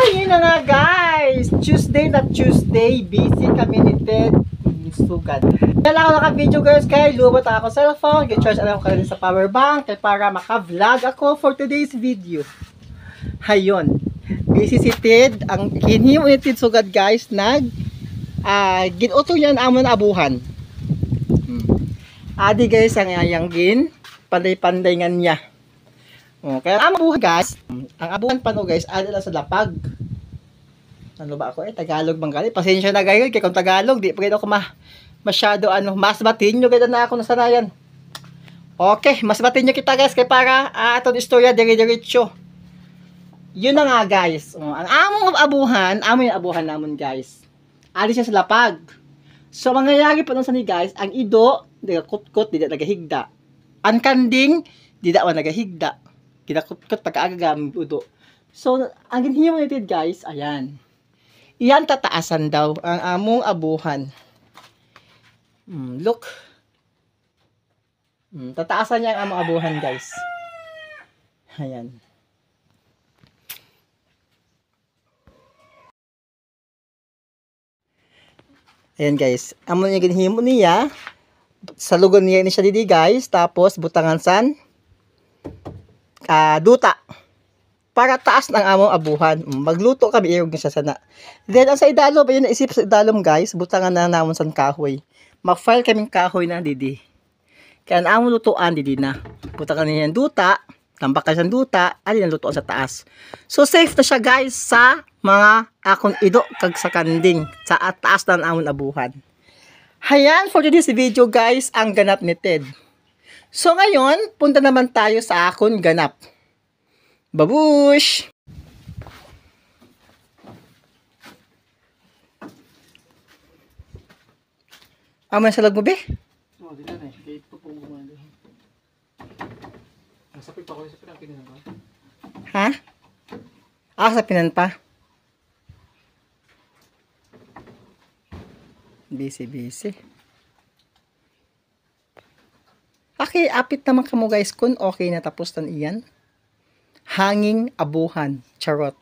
Yun na nga guys, Tuesday na Tuesday, busy kami ni Ted Sugad. Kaya ako naka-video guys, kaya lubot ako cellphone, get-charge ako kayo sa power bank, kaya para maka-vlog ako for today's video. Hayon, busy si Ted, ang kinhimo ni Ted Sugad guys, ginuto niya ang amon abuhan. Adi guys, ang gin, panday-panday nga niya. Kaya ang abuhan guys, ang abuhan pa no guys, adi lang sa lapag. Ano ba ako Tagalog bang gali? Pasensya na guys, kaya kung Tagalog, di pa rin ako masyado mas batin nyo, kaya na ako nasanayan. Okay, mas batin nyo kita guys, kaya para atong istorya dire-diretso. Yun na nga guys, ang among abuhan, among abuhan namon guys, alis siya sa lapag. So mangyayari pa nun sa ni guys, ang ido, kutkot, di na nagahigda. Ang kanding, di na nagahigda. Kinakutkot pagkaagagamit udo. So, ang ginhimo natin guys, ayan. Iyan tataasan daw ang among abuhan. Look. Tataasan niya ang among abuhan guys. Ayan. Ayan guys. Among niya ginhimo niya. Salugon niya ni siya didi guys. Tapos butangan san duta. Para taas ng among abuhan. Magluto kami irog siya sana. Then ang sa idalom, ayun naisip sa idalom guys, butangan na namon san kahoy. Mag-file kaming kahoy na didi. Kaya ang among lutuan didi na. Butangan niya duta, tambakan sa duta, ali na lutuan sa taas. So safe na siya guys sa mga akong ido kag sa kanding sa taas ng among abuhan. Hayan for today's video guys, ang ganap ni Ted. So ngayon, punta naman tayo sa akong ganap. Babush! Aman sa lag mo, be? Oo, di na eh. Kaya ito po gumali. Nasapit pa ko sa pinang pa. Ha? Sa pinan pa? Busy. Apit naman kamo guys kung okay na tapos tan iyan. Hanging abuhan. Charot.